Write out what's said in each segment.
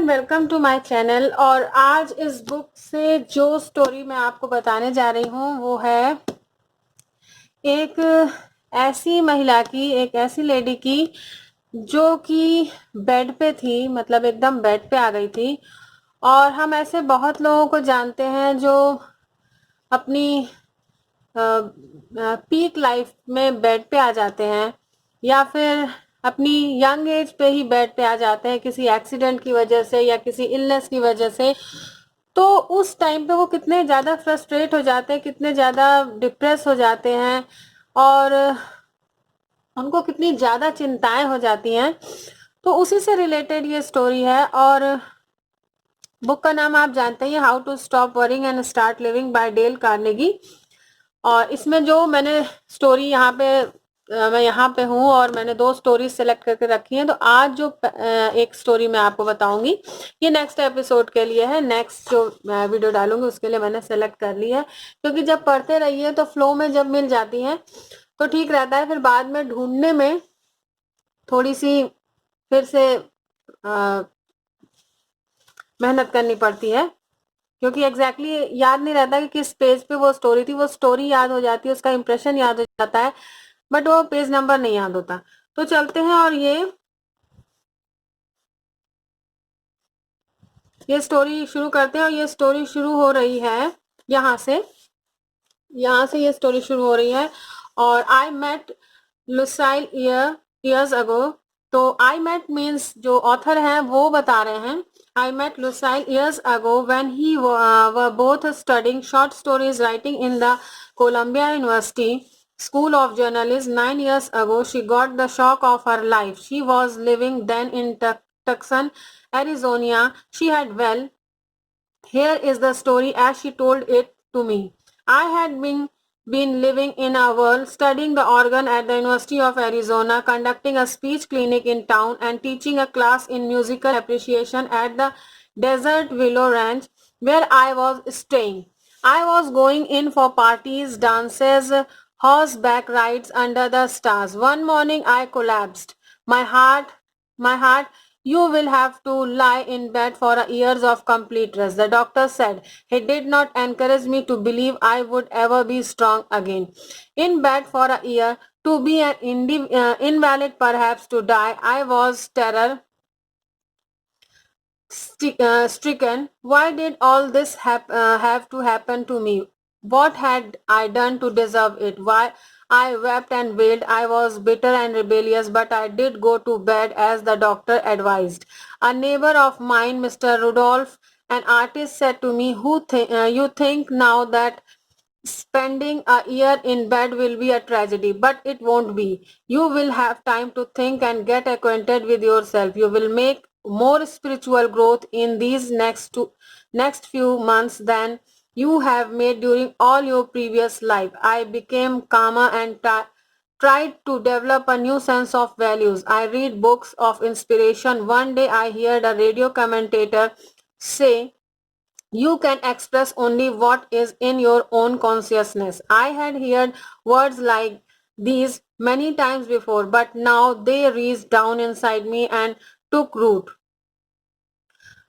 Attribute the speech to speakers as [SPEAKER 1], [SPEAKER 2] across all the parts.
[SPEAKER 1] Everyone, welcome to my channel. और आज इस बुक से जो स्टोरी मैं आपको बताने जा रही हूँ वो है एक ऐसी महिला की, एक ऐसी लेडी की जो कि बेड पे थी, मतलब एकदम बेड पे आ गई थी। और हम ऐसे बहुत लोगों को जानते हैं जो अपनी पीक लाइफ में बेड पे आ जाते हैं, या फिर अपनी यंग एज पे ही बेड पे आ जाते हैं किसी एक्सीडेंट की वजह से या किसी इलनेस की वजह से। तो उस टाइम पे वो कितने ज़्यादा फ्रस्ट्रेट हो जाते हैं, कितने ज़्यादा डिप्रेस हो जाते हैं, और उनको कितनी ज़्यादा चिंताएं हो जाती हैं। तो उसी से रिलेटेड ये स्टोरी है। और बुक का नाम आप जानते हैं, how to stop worrying and start living by Dale Carnegie. और इसमें जो मैंने स्टोरी यहाँ पे मैं यहाँ पे हूँ और मैंने 2 स्टोरी सेलेक्ट करके रखी हैं। तो आज जो एक स्टोरी मैं आपको बताऊंगी ये नेक्स्ट एपिसोड के लिए है। नेक्स्ट जो वीडियो डालूंगी उसके लिए मैंने सेलेक्ट कर ली है, क्योंकि जब पढ़ते रहिए तो फ्लो में जब मिल जाती है तो ठीक रहता है, फिर बाद में ढूंढने में थोड़ी सी फिर से मेहनत करनी पड़ती है, क्योंकि एग्जैक्टली याद नहीं रहता कि किस पेज पे वो स्टोरी थी। वो स्टोरी याद हो जाती है, उसका इंप्रेशन याद हो जाता है, बट वो पेज नंबर नहीं याद होता। तो चलते हैं और ये स्टोरी शुरू करते हैं। और ये स्टोरी शुरू हो रही है यहाँ से ये स्टोरी शुरू हो रही है। और आई मेट लुसाइल ईयर्स अगो। तो आई मेट मीन्स जो ऑथर हैं वो बता रहे हैं, I met Lucile years ago when he were both studying short stories writing in the Columbia University School of Journalism. 9 years ago, she got the shock of her life. She was living then in Tucson, Arizona. She had, well, here is the story as she told it to me. I had been living in a world, studying the organ at the University of Arizona, conducting a speech clinic in town, and teaching a class in musical appreciation at the Desert Willow Ranch where I was staying. I was going in for parties, dances, horseback rides under the stars. One morning I collapsed. My heart, you will have to lie in bed for years of complete rest, the doctor said. He did not encourage me to believe I would ever be strong again. In bed for a year, to be an invalid, perhaps to die. I was terror stricken. Why did all this have to happen to me? What had I done to deserve it? Why? I wept and wailed. I was bitter and rebellious, but I did go to bed as the doctor advised. A neighbor of mine, Mr. Rudolph, an artist, said to me, you think now that spending a year in bed will be a tragedy, but it won't be. You will have time to think and get acquainted with yourself. You will make more spiritual growth in these next few months than you have made during all your previous life. I became calmer and tried to develop a new sense of values. I read books of inspiration. One day I heard a radio commentator say, you can express only what is in your own consciousness. I had heard words like these many times before, but now they reached down inside me and took root.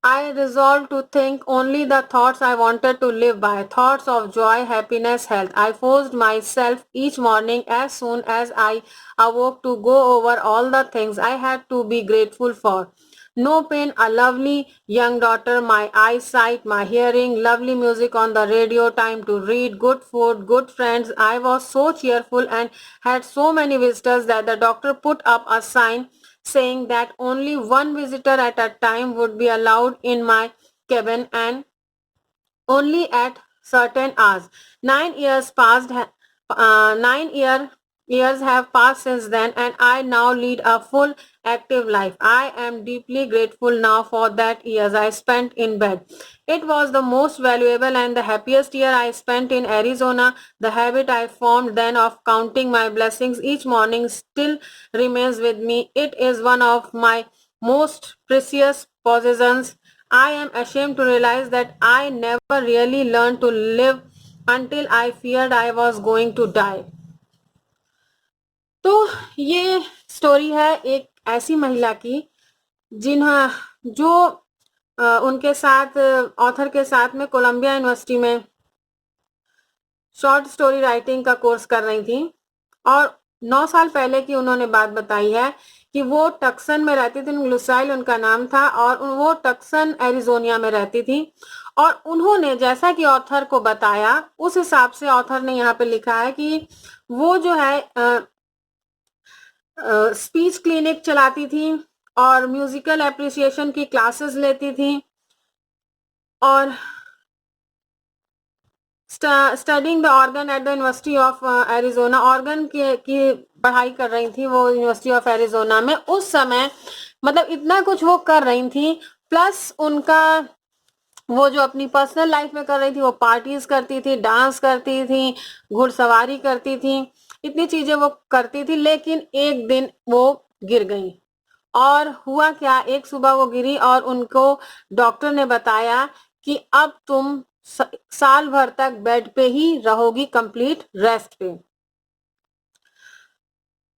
[SPEAKER 1] I resolved to think only the thoughts I wanted to live by, thoughts of joy, happiness, health. I forced myself each morning as soon as I awoke to go over all the things I had to be grateful for. No pain, a lovely young daughter, my eyesight, my hearing, lovely music on the radio, time to read, good food, good friends. I was so cheerful and had so many visitors that the doctor put up a sign saying that only one visitor at a time would be allowed in my cabin, and only at certain hours. 9 years passed. 9 years have passed since then, and I now lead a full, active life. I am deeply grateful now for that years I spent in bed. It was the most valuable and the happiest year I spent in Arizona. The habit I formed then of counting my blessings each morning still remains with me. It is one of my most precious possessions. I am ashamed to realize that I never really learned to live until I feared I was going to die. तो ये story है एक ऐसी महिला की जो उनके साथ ऑथर के साथ में कोलंबिया यूनिवर्सिटी में शॉर्ट स्टोरी राइटिंग का कोर्स कर रही थी। और 9 साल पहले की उन्होंने बात बताई है कि वो टक्सन में रहती थी, लुसाइल उनका नाम था, और वो टक्सन एरिजोनिया में रहती थी। और उन्होंने जैसा कि ऑथर को बताया, उस हिसाब से ऑथर ने यहाँ पे लिखा है कि वो जो है स्पीच क्लिनिक चलाती थी और म्यूजिकल एप्रिसिएशन की क्लासेस लेती थी और studying the organ at the university of Arizona, organ की पढ़ाई कर रही थी वो यूनिवर्सिटी ऑफ एरिजोना में उस समय। मतलब इतना कुछ वो कर रही थी, प्लस उनका वो जो अपनी पर्सनल लाइफ में कर रही थी, वो पार्टीज करती थी, डांस करती थी, घुड़सवारी करती थी, इतनी चीजें वो करती थी। लेकिन एक दिन वो गिर गई और हुआ क्या, एक सुबह वो गिरी और उनको डॉक्टर ने बताया कि अब तुम साल भर तक बेड पे ही रहोगी, कंप्लीट रेस्ट पे।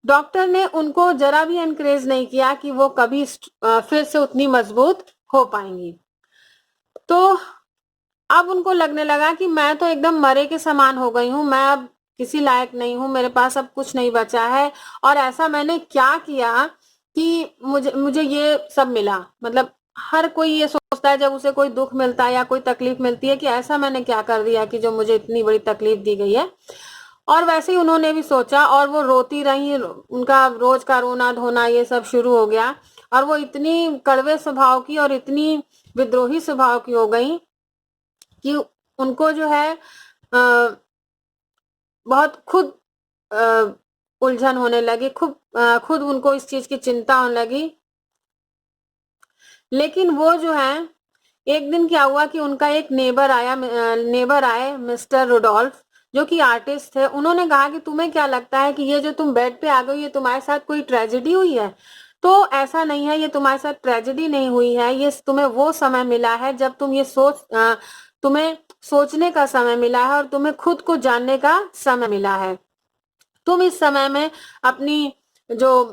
[SPEAKER 1] डॉक्टर ने उनको जरा भी एनकरेज नहीं किया कि वो कभी फिर से उतनी मजबूत हो पाएंगी। तो अब उनको लगने लगा कि मैं तो एकदम मरे के समान हो गई हूँ, मैं अब किसी लायक नहीं हूँ, मेरे पास अब कुछ नहीं बचा है। और ऐसा मैंने क्या किया कि मुझे मुझे ये सब मिला। मतलब हर कोई ये सोचता है जब उसे कोई दुख मिलता है या कोई तकलीफ मिलती है कि ऐसा मैंने क्या कर दिया कि जो मुझे इतनी बड़ी तकलीफ दी गई है। और वैसे ही उन्होंने भी सोचा और वो रोती रही, उनका रोज का रोना धोना ये सब शुरू हो गया। और वो इतनी कड़वे स्वभाव की और इतनी विद्रोही स्वभाव की हो गई कि उनको जो है बहुत खुद उलझन होने लगी, खुद उनको इस चीज की चिंता होने लगी। लेकिन वो जो है, एक दिन क्या हुआ कि उनका एक नेबर आए मिस्टर रुडोल्फ, जो कि आर्टिस्ट थे। उन्होंने कहा कि तुम्हें क्या लगता है कि ये जो तुम बेड पे आ गई, ये तुम्हारे साथ कोई ट्रेजेडी हुई है? तो ऐसा नहीं है, ये तुम्हारे साथ ट्रेजेडी नहीं हुई है, ये तुम्हें वो समय मिला है जब तुम्हें सोचने का समय मिला है और तुम्हें खुद को जानने का समय मिला है। तुम इस समय में अपनी जो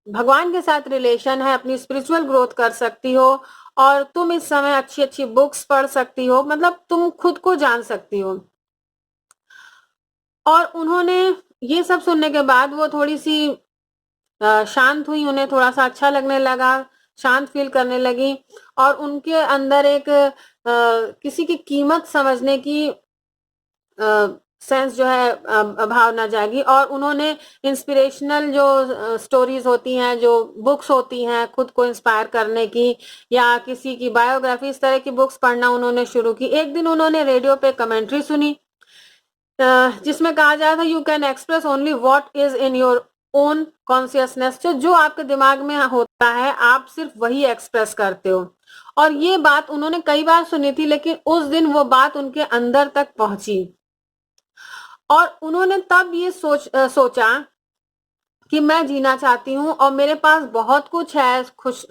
[SPEAKER 1] भगवान के साथ रिलेशन है, अपनी स्पिरिचुअल ग्रोथ कर सकती हो और तुम इस समय अच्छी अच्छी बुक्स पढ़ सकती हो, मतलब तुम खुद को जान सकती हो। और उन्होंने ये सब सुनने के बाद वो थोड़ी सी शांत हुई, उन्हें थोड़ा सा अच्छा लगने लगा, शांत फील करने लगी। और उनके अंदर एक किसी की कीमत समझने की सेंस जो है, भावना जागी। और उन्होंने इंस्पिरेशनल जो स्टोरीज होती हैं, जो बुक्स होती हैं खुद को इंस्पायर करने की या किसी की बायोग्राफी, इस तरह की बुक्स पढ़ना उन्होंने शुरू की। एक दिन उन्होंने रेडियो पे कमेंट्री सुनी जिसमें कहा जाता था, you can express only what is in your own consciousness. जो आपके दिमाग में होता है आप सिर्फ वही एक्सप्रेस करते हो। और ये बात उन्होंने कई बार सुनी थी, लेकिन उस दिन वो बात उनके अंदर तक पहुंची। और उन्होंने तब ये सोचा कि मैं जीना चाहती हूँ और मेरे पास बहुत कुछ है खुश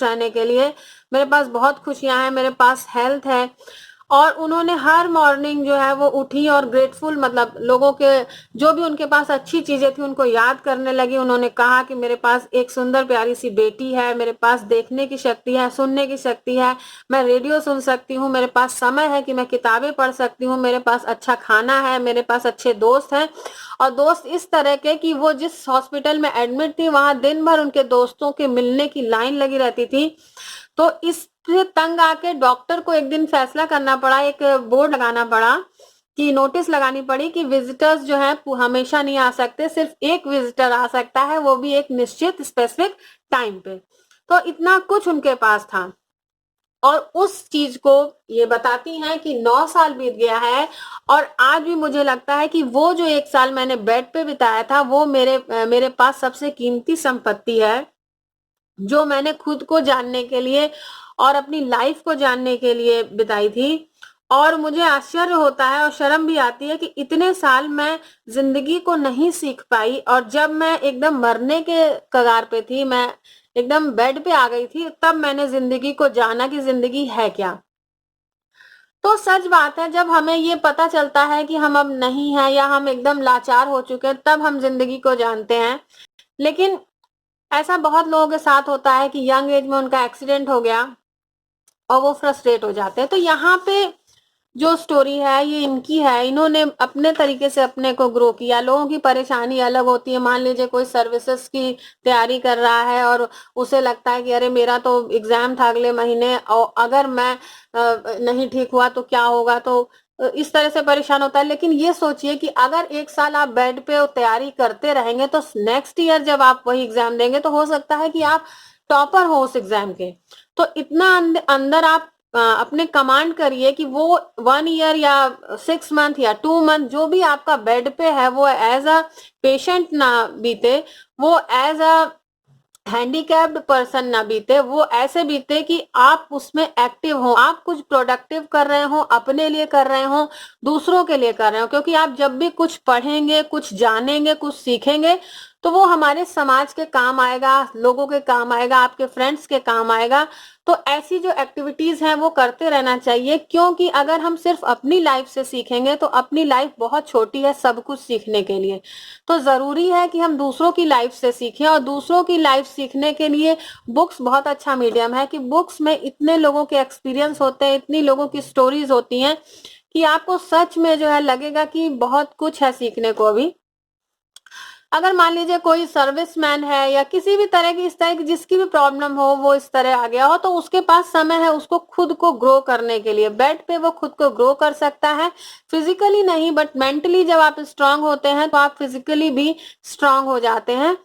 [SPEAKER 1] रहने के लिए, मेरे पास बहुत खुशियां हैं, मेरे पास हेल्थ है। और उन्होंने हर मॉर्निंग जो है वो उठी और ग्रेटफुल, मतलब लोगों के जो भी उनके पास अच्छी चीजें थी उनको याद करने लगी। उन्होंने कहा कि मेरे पास एक सुंदर प्यारी सी बेटी है, मेरे पास देखने की शक्ति है, सुनने की शक्ति है, मैं रेडियो सुन सकती हूँ, मेरे पास समय है कि मैं किताबें पढ़ सकती हूँ, मेरे पास अच्छा खाना है, मेरे पास अच्छे दोस्त हैं। और दोस्त इस तरह के कि वो जिस हॉस्पिटल में एडमिट थी वहां दिन भर उनके दोस्तों के मिलने की लाइन लगी रहती थी। तो इससे तंग आके डॉक्टर को एक दिन फैसला करना पड़ा, एक बोर्ड लगाना पड़ा कि नोटिस लगानी पड़ी कि विजिटर्स जो है हमेशा नहीं आ सकते, सिर्फ एक विजिटर आ सकता है, वो भी एक निश्चित स्पेसिफिक टाइम पे। तो इतना कुछ उनके पास था। और उस चीज को ये बताती हैं कि 9 साल बीत गया है और आज भी मुझे लगता है कि वो जो 1 साल मैंने बेड पे बिताया था वो मेरे पास सबसे कीमती संपत्ति है, जो मैंने खुद को जानने के लिए और अपनी लाइफ को जानने के लिए बिताई थी। और मुझे आश्चर्य होता है और शर्म भी आती है कि इतने साल मैं जिंदगी को नहीं सीख पाई, और जब मैं एकदम मरने के कगार पे थी, मैं एकदम बेड पे आ गई थी, तब मैंने जिंदगी को जाना कि जिंदगी है क्या। तो सच बात है, जब हमें ये पता चलता है कि हम अब नहीं है या हम एकदम लाचार हो चुके हैं, तब हम जिंदगी को जानते हैं। लेकिन ऐसा बहुत लोगों के साथ होता है कि यंग एज में उनका एक्सीडेंट हो गया और वो फ्रस्ट्रेट हो जाते हैं। तो यहाँ पे जो स्टोरी है ये इनकी है, इन्होंने अपने तरीके से अपने को ग्रो किया। लोगों की परेशानी अलग होती है। मान लीजिए कोई सर्विसेज की तैयारी कर रहा है और उसे लगता है कि अरे मेरा तो एग्जाम था अगले महीने और अगर मैं नहीं ठीक हुआ तो क्या होगा, तो इस तरह से परेशान होता है। लेकिन ये सोचिए कि अगर 1 साल आप बेड पे तैयारी करते रहेंगे तो नेक्स्ट ईयर जब आप वही एग्जाम देंगे तो हो सकता है कि आप टॉपर हो उस एग्जाम के। तो इतना अंदर आप अपने कमांड करिए कि वो 1 ईयर या 6 मंथ या 2 मंथ जो भी आपका बेड पे है वो एज अ पेशेंट ना बीते, वो एज अ हैंडीकैप्ड पर्सन ना बीते, वो ऐसे बीते कि आप उसमें एक्टिव हो, आप कुछ प्रोडक्टिव कर रहे हो, अपने लिए कर रहे हो, दूसरों के लिए कर रहे हो। क्योंकि आप जब भी कुछ पढ़ेंगे, कुछ जानेंगे, कुछ सीखेंगे तो वो हमारे समाज के काम आएगा, लोगों के काम आएगा, आपके फ्रेंड्स के काम आएगा। तो ऐसी जो एक्टिविटीज हैं वो करते रहना चाहिए, क्योंकि अगर हम सिर्फ अपनी लाइफ से सीखेंगे तो अपनी लाइफ बहुत छोटी है सब कुछ सीखने के लिए। तो जरूरी है कि हम दूसरों की लाइफ से सीखें, और दूसरों की लाइफ सीखने के लिए बुक्स बहुत अच्छा मीडियम है कि बुक्स में इतने लोगों के एक्सपीरियंस होते हैं, इतनी लोगों की स्टोरीज होती हैं कि आपको सच में जो है लगेगा कि बहुत कुछ है सीखने को अभी। अगर मान लीजिए कोई सर्विसमैन है या किसी भी तरह की, इस तरह की जिसकी भी प्रॉब्लम हो, वो इस तरह आ गया हो, तो उसके पास समय है उसको खुद को ग्रो करने के लिए। बेड पे वो खुद को ग्रो कर सकता है, फिजिकली नहीं बट मेंटली। जब आप स्ट्रांग होते हैं तो आप फिजिकली भी स्ट्रांग हो जाते हैं।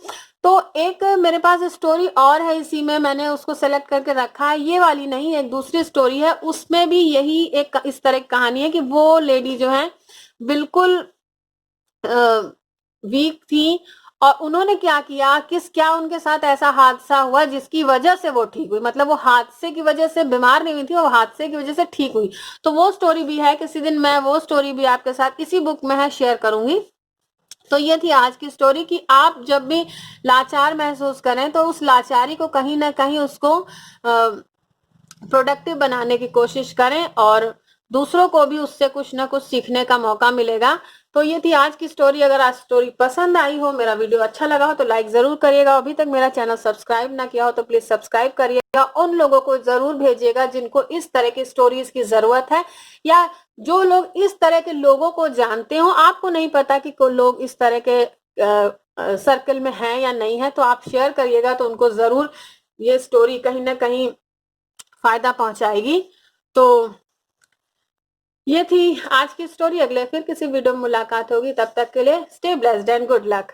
[SPEAKER 1] तो एक मेरे पास स्टोरी और है, इसी में मैंने उसको सेलेक्ट करके रखा है, ये वाली नहीं, एक दूसरी स्टोरी है, उसमें भी यही एक इस तरह की कहानी है कि वो लेडी जो है बिल्कुल वीक थी, और उन्होंने क्या किया, क्या उनके साथ ऐसा हादसा हुआ जिसकी वजह से वो ठीक हुई। मतलब वो हादसे की वजह से बीमार नहीं हुई थी, वो हादसे की वजह से ठीक हुई। तो वो स्टोरी भी है, किसी दिन मैं वो स्टोरी भी आपके साथ इसी बुक में है शेयर करूंगी। तो ये थी आज की स्टोरी कि आप जब भी लाचार महसूस करें तो उस लाचारी को कहीं ना कहीं उसको प्रोडक्टिव बनाने की कोशिश करें, और दूसरों को भी उससे कुछ ना कुछ सीखने का मौका मिलेगा। तो ये थी आज की स्टोरी। अगर आज स्टोरी पसंद आई हो, मेरा वीडियो अच्छा लगा हो तो लाइक जरूर करिएगा। अभी तक मेरा चैनल सब्सक्राइब ना किया हो तो प्लीज सब्सक्राइब करिएगा। उन लोगों को जरूर भेजिएगा जिनको इस तरह की स्टोरीज की जरूरत है, या जो लोग इस तरह के लोगों को जानते हो, आपको नहीं पता कि कोई लोग इस तरह के सर्कल में हैं या नहीं है, तो आप शेयर करिएगा, तो उनको जरूर ये स्टोरी कहीं ना कहीं फायदा पहुंचाएगी। तो ये थी आज की स्टोरी। अगले फिर किसी वीडियो में मुलाकात होगी, तब तक के लिए stay blessed and good luck.